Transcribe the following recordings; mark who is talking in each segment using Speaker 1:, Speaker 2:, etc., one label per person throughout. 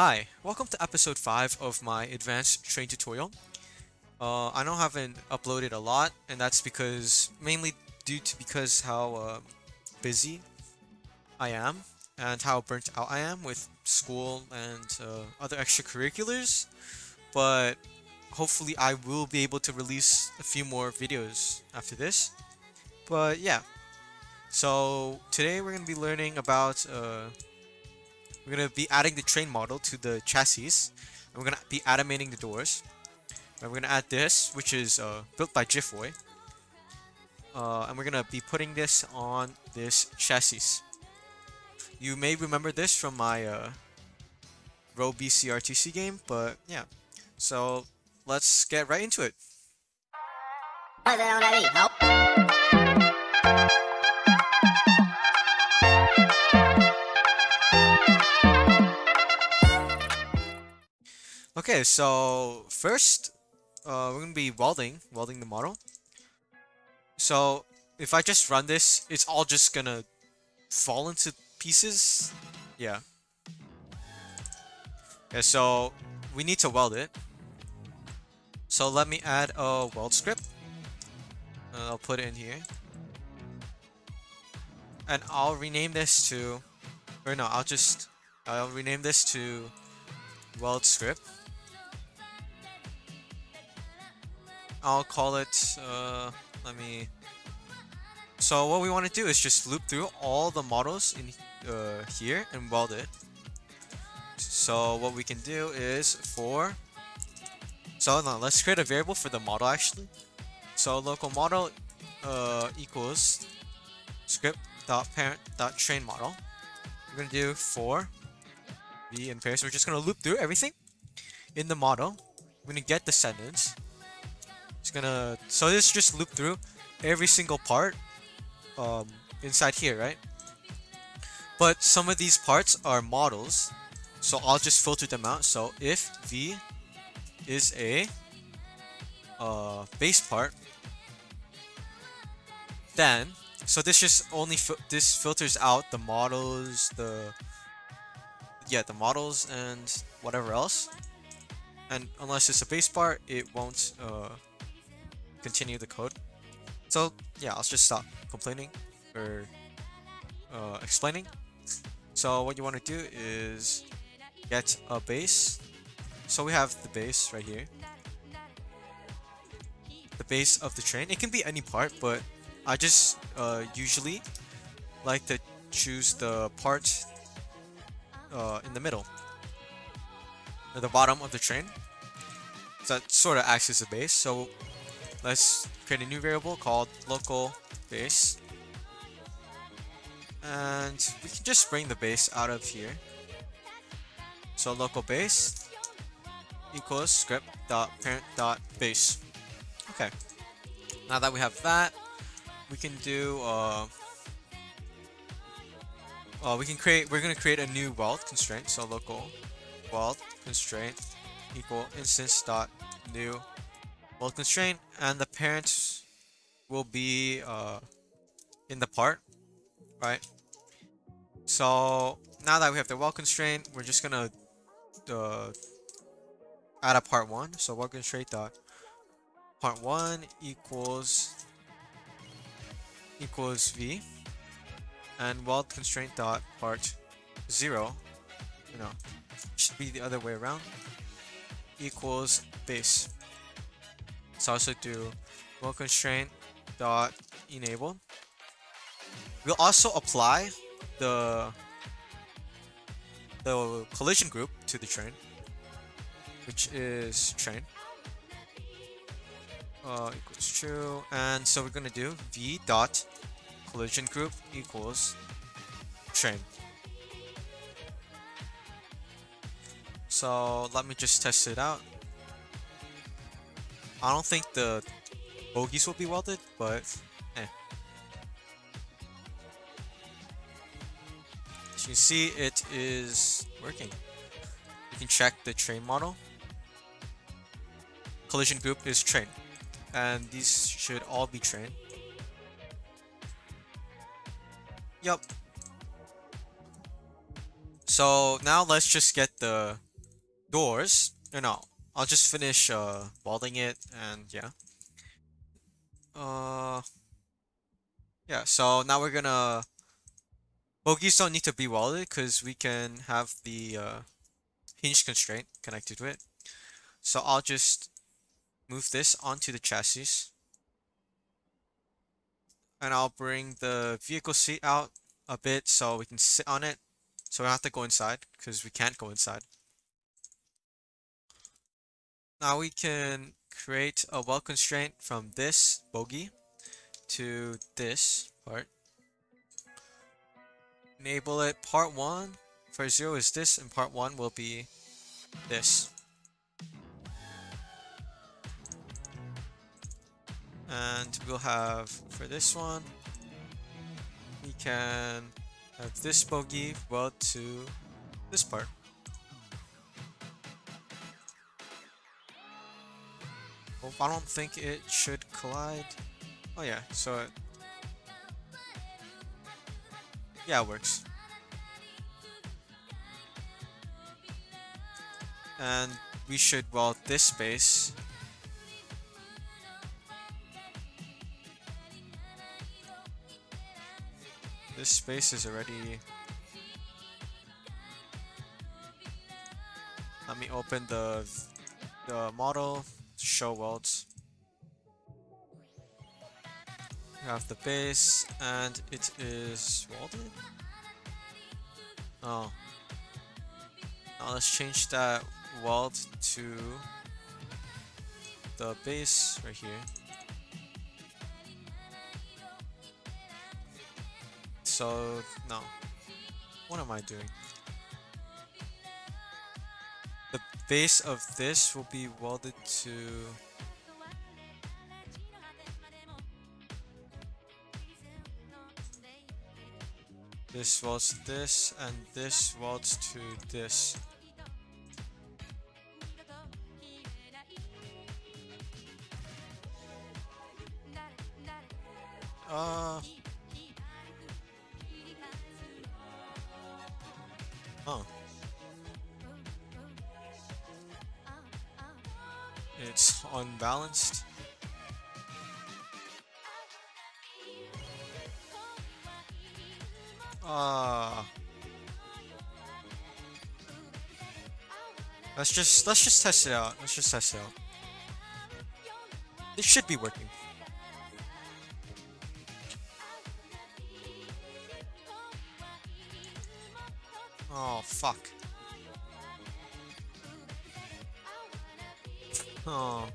Speaker 1: Hi, welcome to episode 5 of my advanced train tutorial. I know I haven't uploaded a lot, and that's mainly due to how busy I am and how burnt out I am with school and other extracurriculars. But hopefully I will be able to release a few more videos after this. But yeah, so today we're going to be learning about we're going to be adding the train model to the chassis, and we're going to be animating the doors. And we're going to add this, which is built by Jiffboy. And we're going to be putting this on this chassis. You may remember this from my Roblox RTC game, but yeah. So let's get right into it. Okay, so first, we're gonna be welding the model. So if I just run this, it's all just gonna fall into pieces. Yeah. Okay, so we need to weld it. So let me add a weld script. I'll put it in here. And I'll rename this to, or no, I'll rename this to Weld Script. I'll call it, so what we want to do is just loop through all the models in here and weld it. So what we can do is let's create a variable for the model actually. So local model equals script.parent.train model. We're going to do for v in pairs. We're just going to loop through everything in the model. We're going to get descendants. So this just loop through every single part inside here, right? But some of these parts are models, so I'll just filter them out. So if v is a base part, then this just only this filters out the models, the models and whatever else. And unless it's a base part, it won't continue the code. So yeah, I'll just stop complaining or explaining. So what you want to do is get a base. So we have the base right here, the base of the train. It can be any part, but I just usually like to choose the part in the middle, at the bottom of the train. So that sort of acts as a base. So let's create a new variable called local base, and we can just bring the base out of here. So local base equals script.parent.base. Okay, now that we have that, we can do we're gonna create a new weld constraint. So local weld constraint equal instance dot new weld constraint, and the parent will be in the part, right? So now that we have the weld constraint, we're just gonna add a part 1. So weld constraint dot part 1 equals v, and weld constraint dot part 0, should be the other way around, equals base. So also do weld constraint dot enable. We'll also apply the collision group to the train, which is train equals true, and so we're gonna do v dot collision group equals train. So let me just test it out. I don't think the bogies will be welded, but as you can see, it is working. You can check the train model. Collision group is train, and these should all be train. Yup. So now let's just get the doors. No, I'll just finish welding it, and yeah. Uh, yeah. So now we're gonna bogies don't need to be welded because we can have the hinge constraint connected to it. So I'll just move this onto the chassis, and I'll bring the vehicle seat out a bit so we can sit on it. So we don't have to go inside because we can't go inside. Now we can create a weld constraint from this bogie to this part. Enable it. Part 1 for 0 is this, and part 1 will be this. And we'll have, for this one, we can have this bogie weld to this part. Well, I don't think it should collide. Oh yeah, so yeah, it works. And we should weld this space. This space is already... Let me open the model, show welds. We have the base, and it is welded? Oh. Now let's change that weld to the base right here. So, no. What am I doing? The base of this will be welded to... This welds to this, and this welds to this. Oh. It's unbalanced. Let's just test it out. Let's just test it out. It should be working. Oh, fuck. Oh.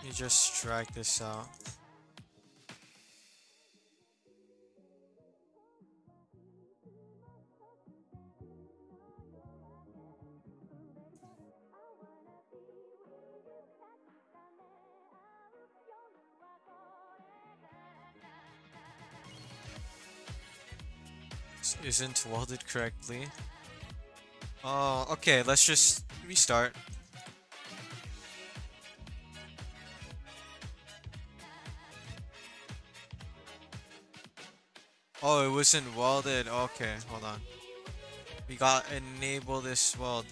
Speaker 1: You just drag this out. This isn't welded correctly. Oh, okay, let's just restart. Oh, it wasn't welded. Okay, hold on. We got enable this weld.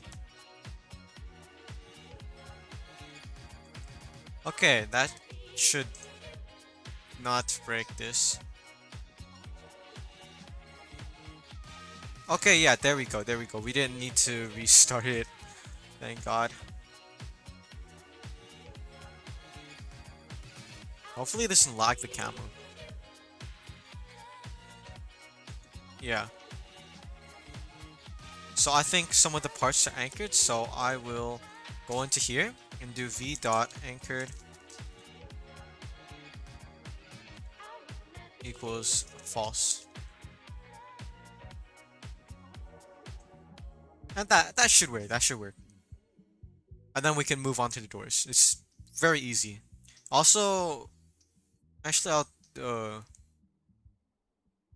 Speaker 1: Okay, that should not break this. Okay, yeah, there we go, there we go. We didn't need to restart it. Thank God. Hopefully it doesn't lag the camera. Yeah. So I think some of the parts are anchored, so I will go into here and do v.anchored equals false. And that should work, that should work. And then we can move on to the doors. It's very easy. Also, actually I'll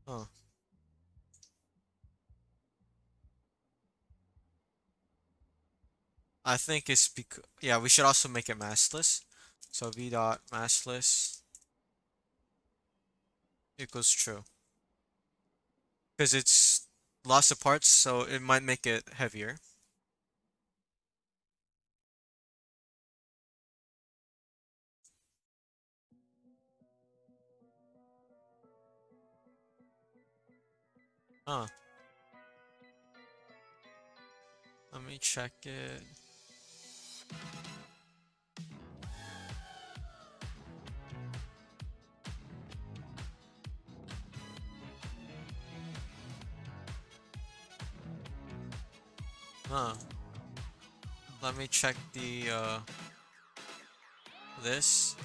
Speaker 1: oh. I think it's because, yeah, we should also make it massless. So v.massless equals true. Because it's lots of parts, so it might make it heavier. Huh. Let me check it. Huh. Let me check the this.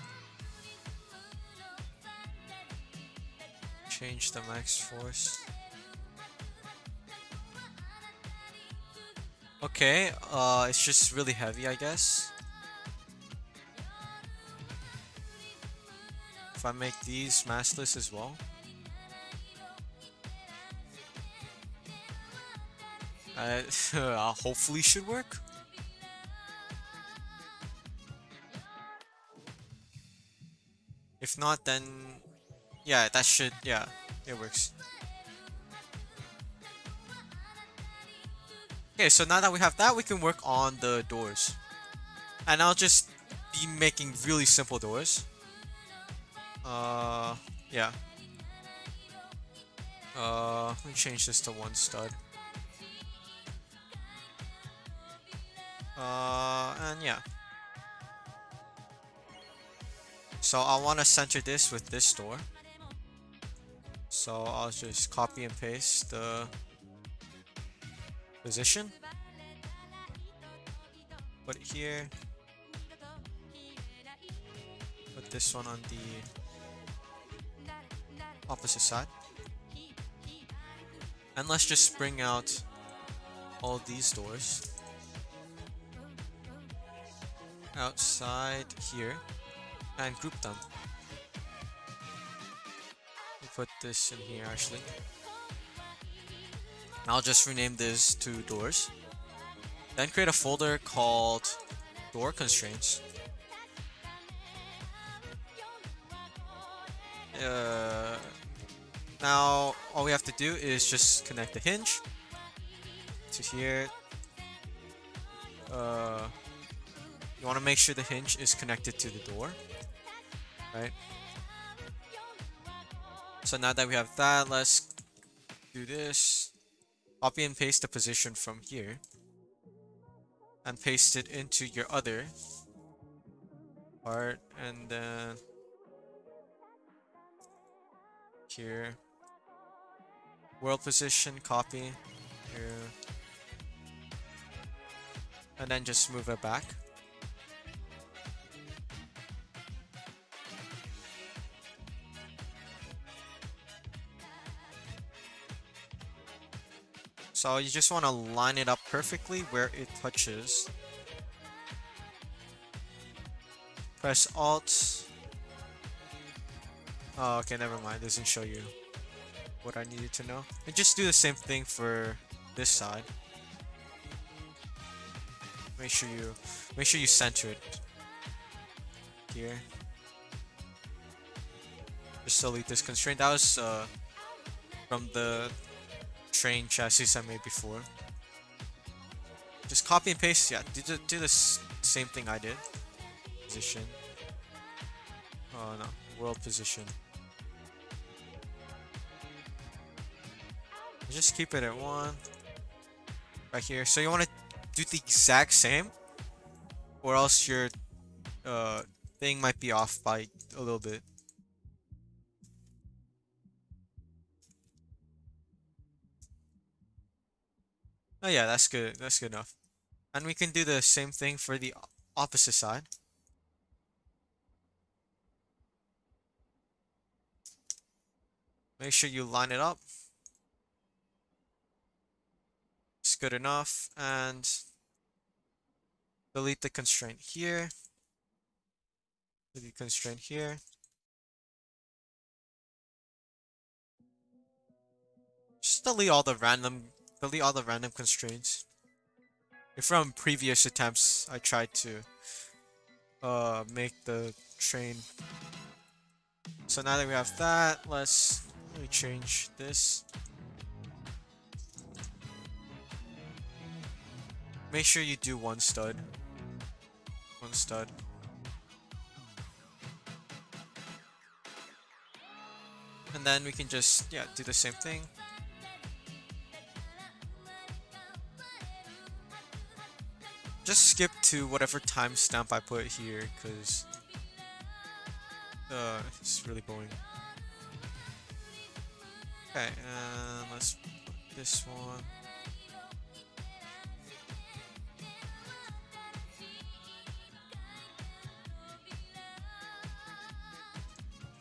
Speaker 1: Change the max force. Okay, it's just really heavy, I guess. If I make these massless as well. Hopefully should work. If not, then yeah, that should, yeah, it works. Okay, so now that we have that, we can work on the doors. And I'll just be making really simple doors. Yeah. Let me change this to one stud. And yeah. So I want to center this with this door. So I'll just copy and paste the position. Put it here. Put this one on the opposite side. And let's just bring out all these doors outside here and group them. We'll put this in here actually. I'll just rename this to doors. Then create a folder called door constraints. Now all we have to do is just connect the hinge to here. You want to make sure the hinge is connected to the door, right? So now that we have that, let's do this. Copy and paste the position from here and paste it into your other part, and then here, world position, copy here, and then just move it back. So you just want to line it up perfectly where it touches. Press Alt. Oh, okay, never mind. It doesn't show you what I needed to know. And just do the same thing for this side. Make sure you center it here. Just delete this constraint. That was from the train chassis I made before. Just copy and paste. Yeah, do the same thing I did. Position. Oh no, world position. Just keep it at 1 right here. So you want to do the exact same, or else your thing might be off by a little bit. Oh yeah, that's good. That's good enough. And we can do the same thing for the opposite side. Make sure you line it up. It's good enough. And delete the constraint here. Delete constraint here. Just delete all the random constraints. From previous attempts, I tried to make the train. So now that we have that, let me change this. make sure you do one stud. One stud. And then we can just, yeah, do the same thing. Just skip to whatever timestamp I put here, because it's really boring. Okay, and let's put this one.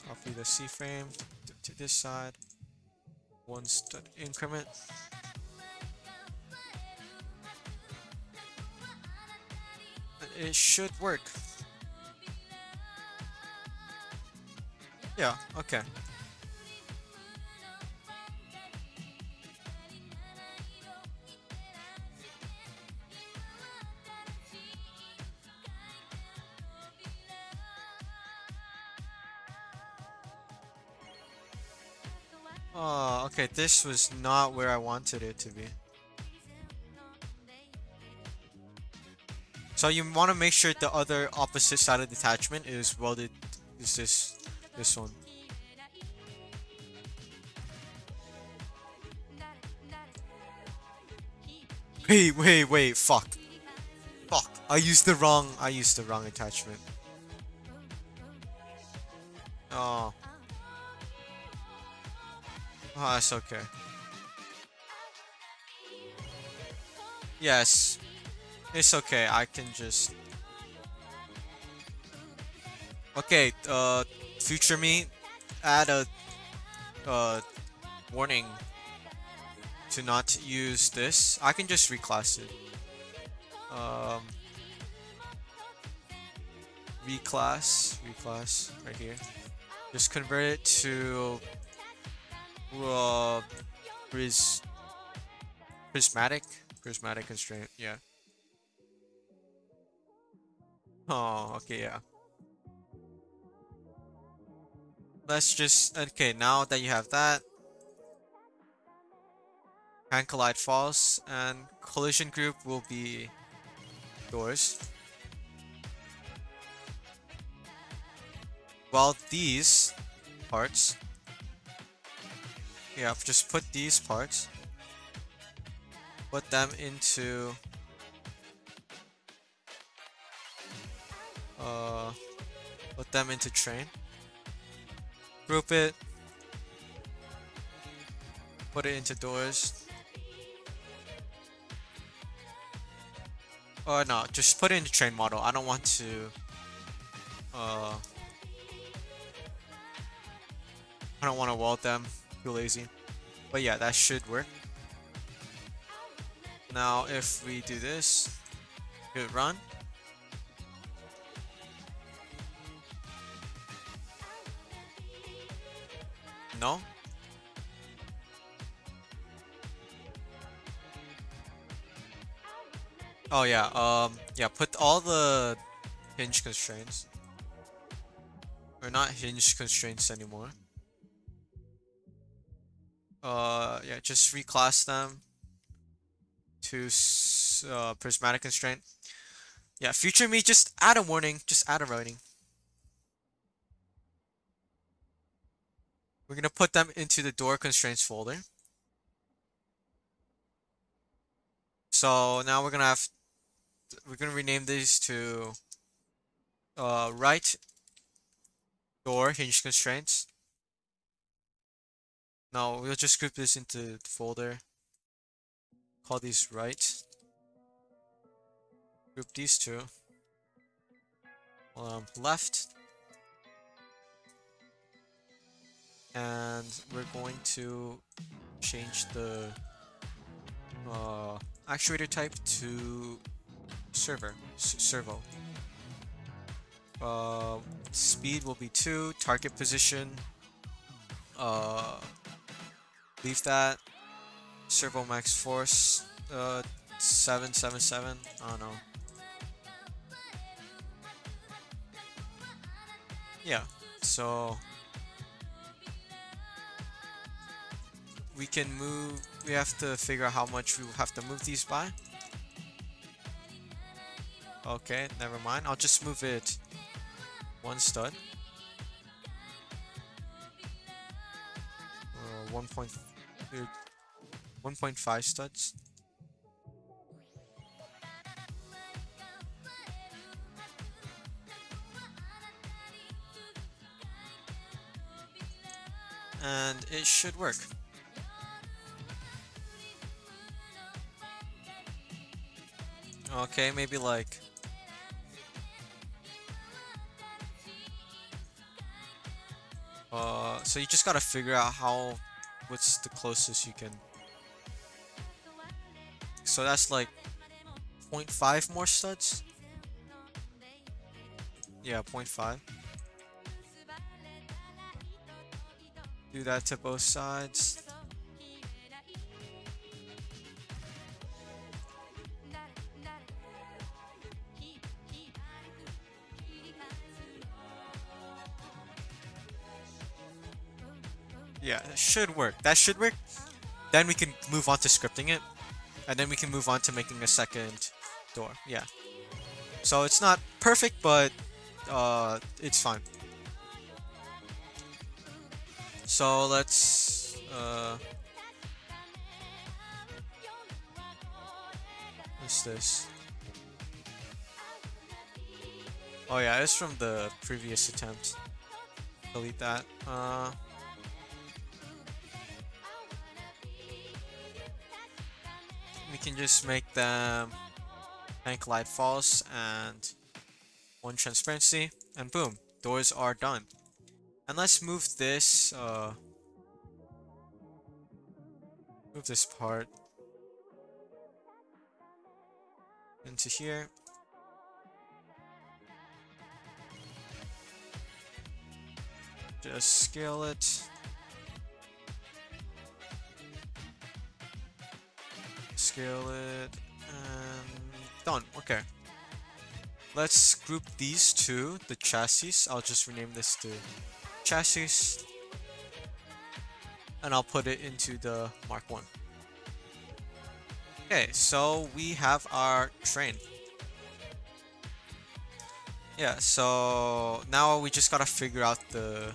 Speaker 1: Copy the C-frame to this side. One stud increment. It should work. Yeah, okay. Oh, okay, this was not where I wanted it to be. So you want to make sure the other opposite side of the attachment is welded, is this one. Wait, fuck. Fuck, I used the wrong attachment. Oh. Oh, that's okay. Yes. It's okay, I can just... Okay, future me, add a warning to not use this. I can just reclass it. Reclass right here. Just convert it to prismatic constraint. Yeah. Oh, okay, yeah. Let's just, okay, now that you have that, hand collide false, and collision group will be doors. Well, these parts, yeah, just put these parts, put them into train, group it, put it into doors. Or no, just put it into train model. I don't want to I don't want to weld them, too lazy. But yeah, that should work. Now if we do this, hit run. No? Oh yeah, yeah, put all the hinge constraints. Or not hinge constraints anymore. Yeah, just reclass them to prismatic constraint. Yeah, future me, just add a warning, just add a writing. We're gonna put them into the door constraints folder. So now we're gonna rename these to right door hinge constraints. Now we'll just group this into the folder. Call these right. Group these two. Left. And we're going to change the actuator type to servo. Speed will be 2. Target position, leave that. Servo max force, 777. I don't know. Yeah, so we can move. We have to figure out how much we have to move these by. Okay, never mind. I'll just move it one stud. 1.5 studs. And it should work. Okay, maybe like so you just gotta figure out what's the closest you can. So that's like 0.5 more studs. Yeah, 0.5. Do that to both sides. Yeah, it should work. That should work. Then we can move on to scripting it. And then we can move on to making a second door. Yeah. So it's not perfect, but it's fine. So let's what's this? Oh yeah, it's from the previous attempt. Delete that. We can just make them tank light false and one transparency, and boom, doors are done. And let's move this part into here. Just scale it. Scale it, and done. Okay. Let's group these two, the chassis. I'll just rename this to chassis. And I'll put it into the Mark 1. Okay, so we have our train. Yeah, so now we just gotta figure out the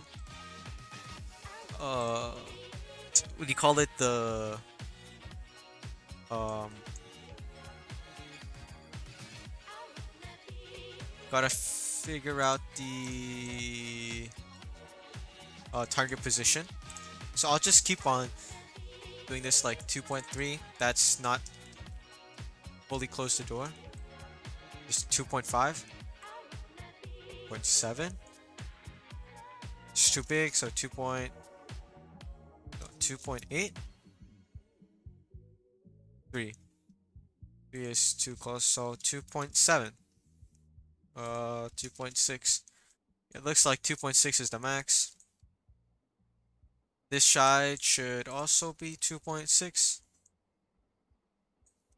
Speaker 1: what do you call it? The gotta figure out the target position. So I'll just keep on doing this like 2.3. That's not fully close the door. Just 2.5. 0.7. It's too big, so 2.8. 3 is too close, so 2.7. 2.6. It looks like 2.6 is the max. This side should also be 2.6.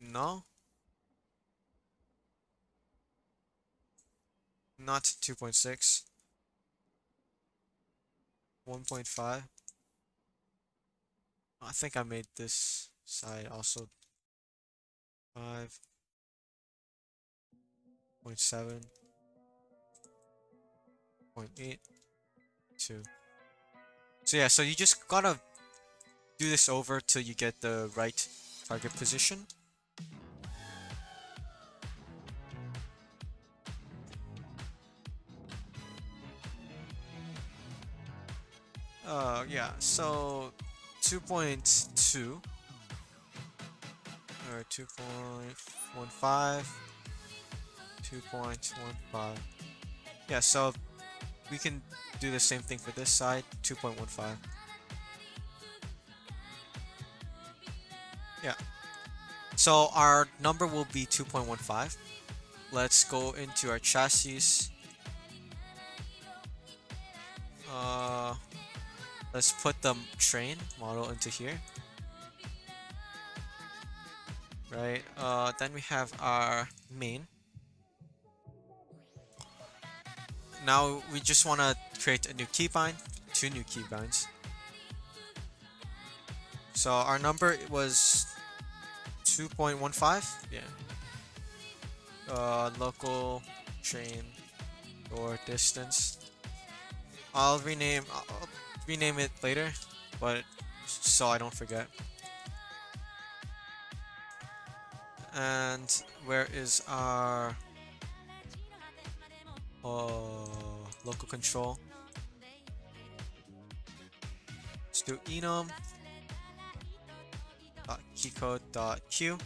Speaker 1: No? Not 2.6. 1.5. I think I made this side also 5.7. 0.8. 2. So yeah, so you just gotta do this over till you get the right target position. Yeah, so 2.2 or 2.15, 2.15. Yeah, so we can do the same thing for this side, 2.15. Yeah. So our number will be 2.15. Let's go into our chassis. Let's put the train model into here. Right, then we have our main. Now we just want to create a new keybind, 2 new keybinds. So our number was 2.15, yeah. local train door distance. I'll rename it later, but so I don't forget. And where is our local control? Let's do enum .keycode.q.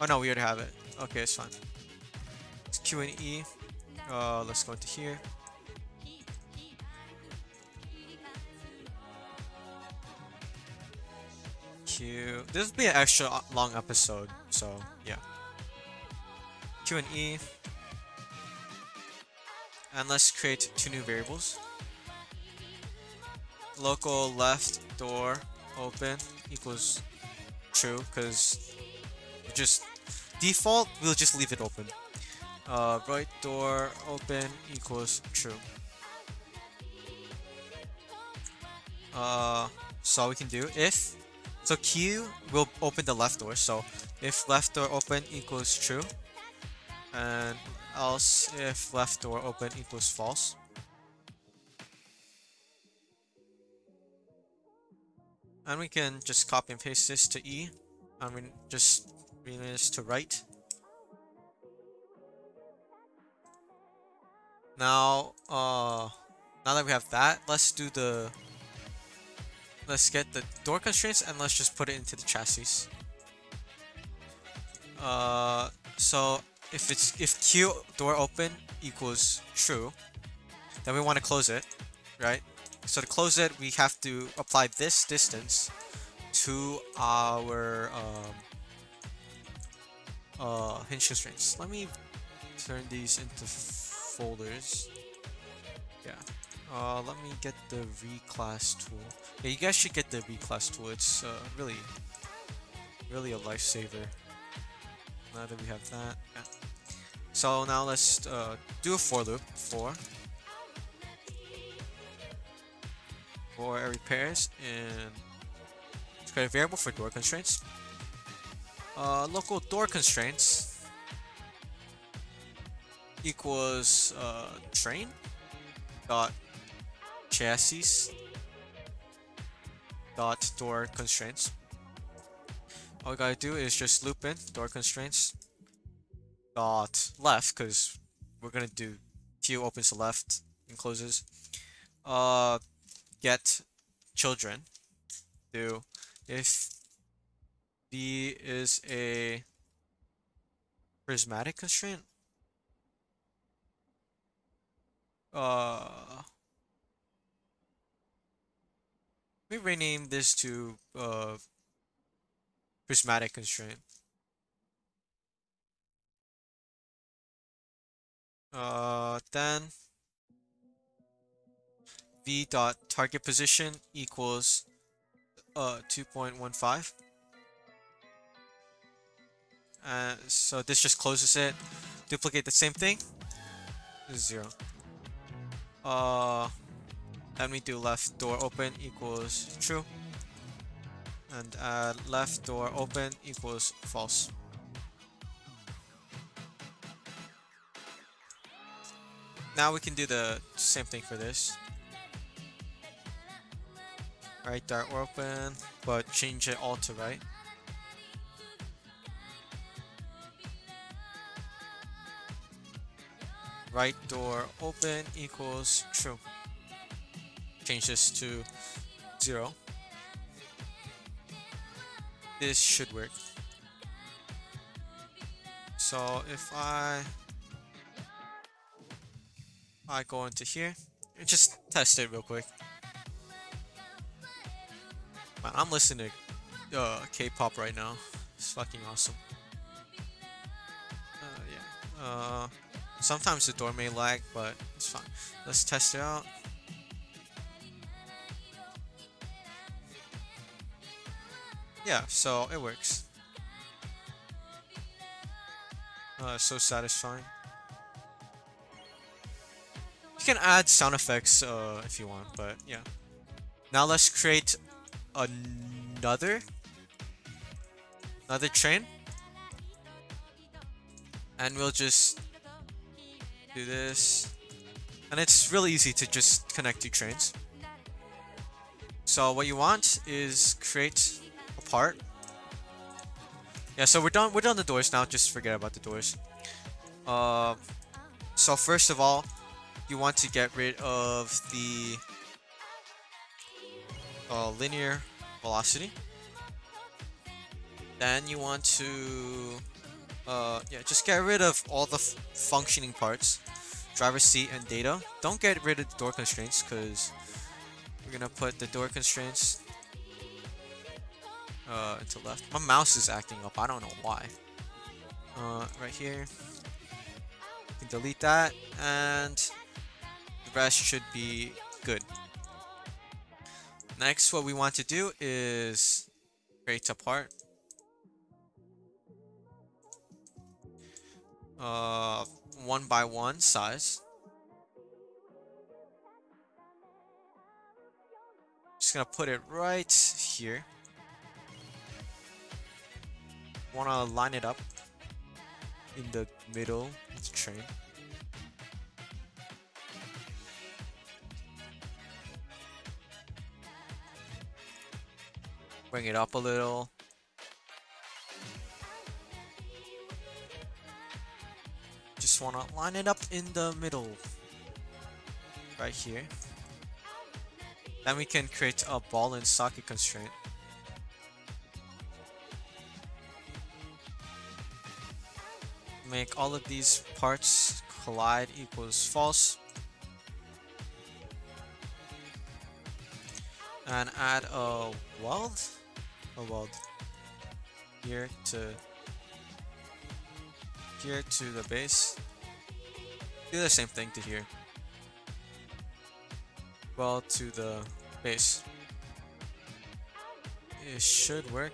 Speaker 1: Oh no, we already have it. Okay, it's fine. It's Q and E. Let's go into here. Q. This will be an extra long episode, so yeah. Q and E. And let's create two new variables. Local left door open equals true, because just default we'll just leave it open. Right door open equals true. So we can do if so Q will open the left door, so if left door open equals true, and else if left door open equals false. And we can just copy and paste this to E. I mean, just rename this to right. Now, now that we have that, let's get the door constraints and let's just put it into the chassis. So if Q door open equals true, then we want to close it, right? So to close it, we have to apply this distance to our hinge constraints. Let me turn these into folders. Yeah. Let me get the reclass tool. Yeah, you guys should get the reclass tool. It's really a lifesaver. Now that we have that. Yeah. So now let's do a for loop for array pairs, and let's create a variable for door constraints. Local door constraints equals train dot chassis dot door constraints. All we gotta do is just loop in door constraints dot left, because we're gonna do Q opens to left and closes. Get children. Do if B is a prismatic constraint. Let me rename this to prismatic constraint. Then V dot target position equals 2.15. So this just closes it. Duplicate the same thing. 0. Then we do left door open equals true, and left door open equals false. Now we can do the same thing for this. Right door open, but change it all to right. Right door open equals true. Change this to 0. This should work. So if I go into here and just test it real quick. Man, I'm listening to K-pop right now. It's fucking awesome. Yeah. Sometimes the door may lag, but it's fine. Let's test it out. Yeah, so it works. So satisfying. You can add sound effects if you want, but yeah. Now let's create another train. And we'll just do this. And it's really easy to just connect two trains. So what you want is create a part. Yeah, so we're done the doors now, just forget about the doors. So first of all, you want to get rid of the linear velocity. Then you want to just get rid of all the functioning parts, driver seat and data. Don't get rid of the door constraints because we're gonna put the door constraints into left. My mouse is acting up, I don't know why. Right here, you can delete that, and the rest should be good. Next, what we want to do is create a part. 1x1 size. Just gonna put it right here. Wanna line it up in the middle of the train. Bring it up a little. Just wanna line it up in the middle. Right here. Then we can create a ball and socket constraint. Make all of these parts collide equals false. And add a weld. Here to the base. Do the same thing to here. Weld to the base. It should work.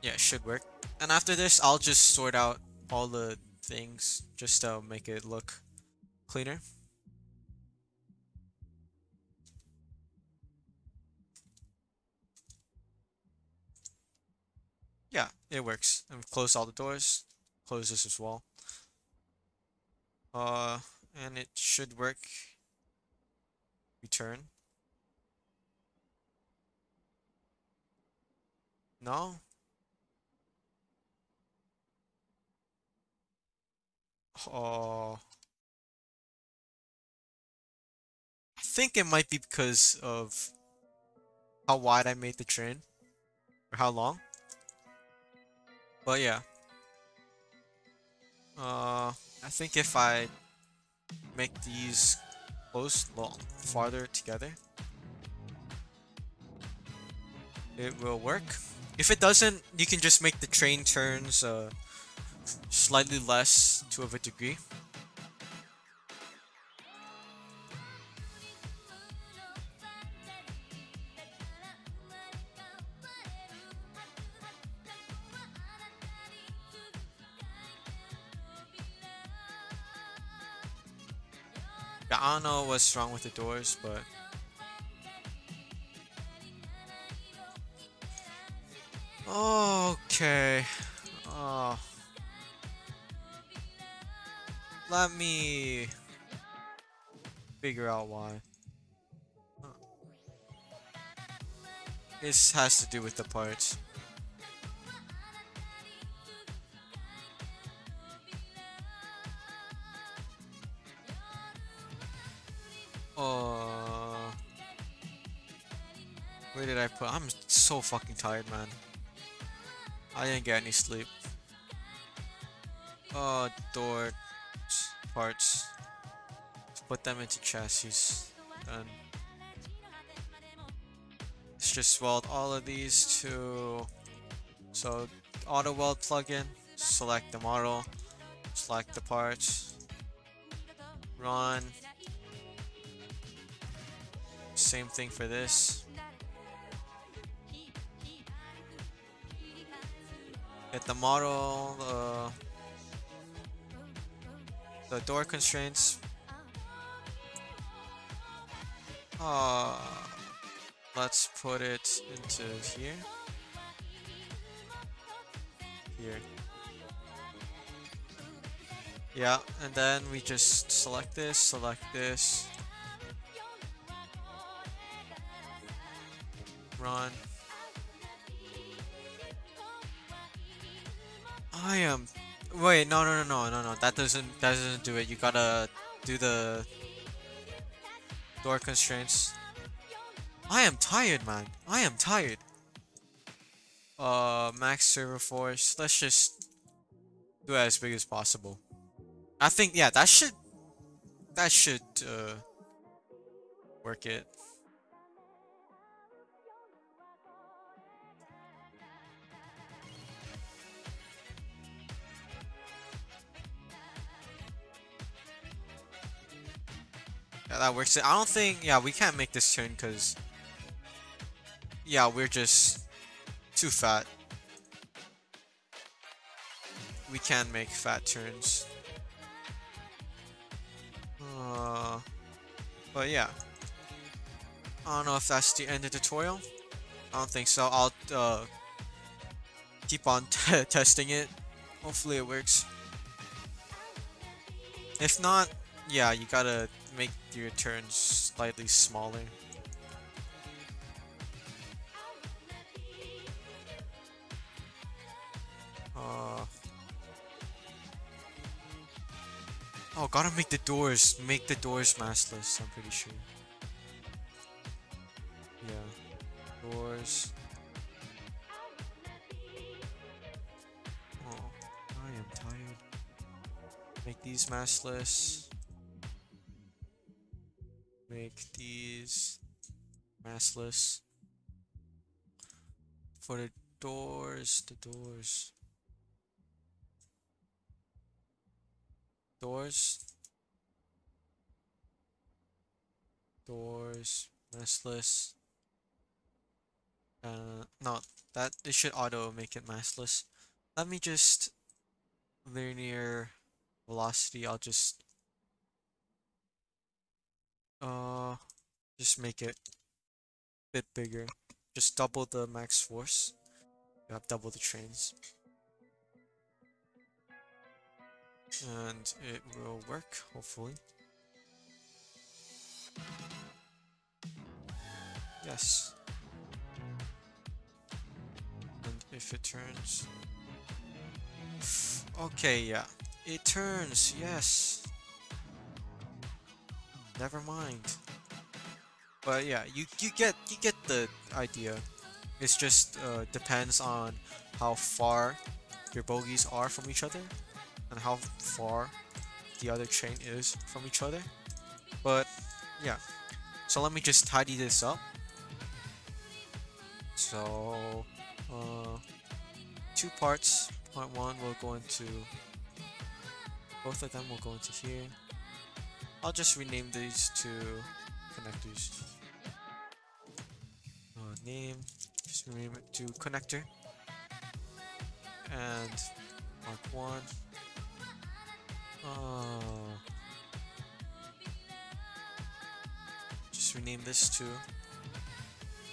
Speaker 1: Yeah, it should work. And after this, I'll just sort out all the things just to make it look cleaner. Yeah, it works. And we've closed all the doors. Close this as well. And it should work. Return. No? I think it might be because of how wide I made the train. Or how long. But yeah. I think if I make these close, farther together, it will work. If it doesn't, you can just make the train turns slightly less to a degree. Yeah, I don't know what's wrong with the doors, but okay. Let me figure out why. This has to do with the parts. Where did I put? I'm so fucking tired, man. I didn't get any sleep. Door parts. Let's put them into chassis. Done. Let's just weld all of these to. So auto weld plugin. Select the model. Select the parts. Run. Same thing for this. Get the model, the door constraints. Let's put it into here. Here. Yeah, and then we just select this, run. I am. Wait, no. That doesn't do it. You gotta do the door constraints. I am tired, man. I am tired. Max server force. Let's just do it as big as possible. I think, yeah, that should work it. Yeah, that works. I don't think, yeah, we can't make this turn because, yeah, we're just too fat. We can't make fat turns. But yeah. I don't know if that's the end of the tutorial. I don't think so. I'll keep on testing it. Hopefully it works. If not, yeah, you gotta make your turns slightly smaller. Oh, gotta make the doors massless, I'm pretty sure. Yeah. Doors. Oh, I am tired. Make these massless. Make these massless. For the doors. Doors, massless. No, that it should auto make it massless. Let me just linear velocity. I'll just make it a bit bigger. Just double the max force. You have double the trains. And it will work, hopefully. Yes. And if it turns... Okay, yeah. It turns, yes. Never mind. But yeah, you get the idea. It's just depends on how far your bogies are from each other and how far the other train is from each other. But yeah, so let me just tidy this up. So 2 parts. Part 1 will go into, both of them will go into here. I'll just rename these to connectors. Name, just rename it to connector. And part 1. Just rename this to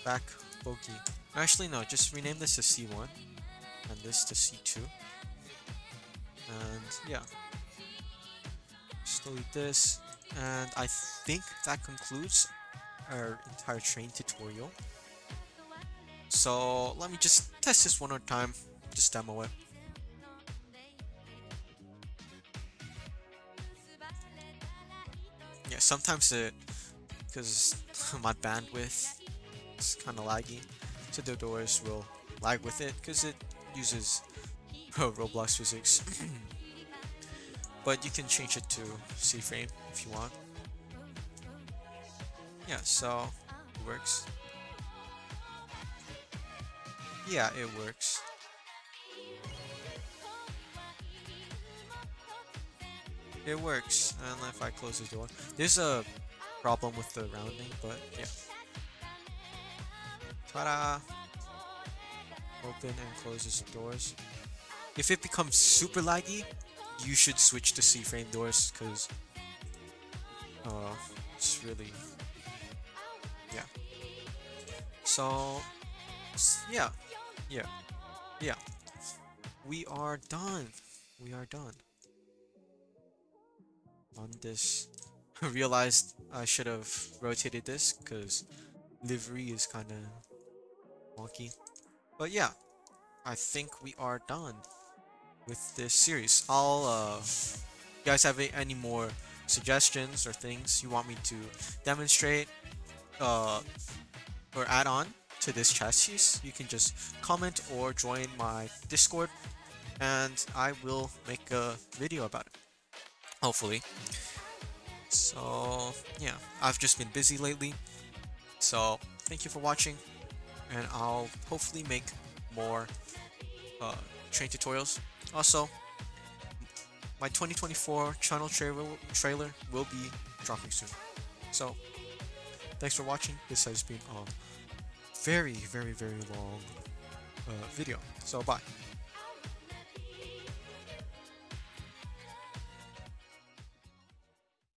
Speaker 1: back bogey. Actually, no, just rename this to C1 and this to C2. And yeah, just delete this. And I think that concludes our entire train tutorial. So let me just test this one more time, just demo it. Yeah, sometimes because my bandwidth is kind of laggy, so the doors will lag with it because it uses Roblox physics. But you can change it to C-frame if you want. Yeah, so it works. Yeah, it works. It works. And if I close the door, there's a problem with the rounding, but yeah. Ta-da! Open and closes the doors. If it becomes super laggy, you should switch to C-frame doors, because it's really, yeah. So yeah, we are done. on this. I realized I should have rotated this because livery is kind of wonky. But yeah, I think we are done with this series. I'll you guys have any more suggestions or things you want me to demonstrate or add on to this chassis, you can just comment or join my Discord and I will make a video about it, hopefully. So yeah, I've just been busy lately, so thank you for watching, and I'll hopefully make more train tutorials. Also, my 2024 channel trailer will be dropping soon. So thanks for watching. This has been a very long video. So bye.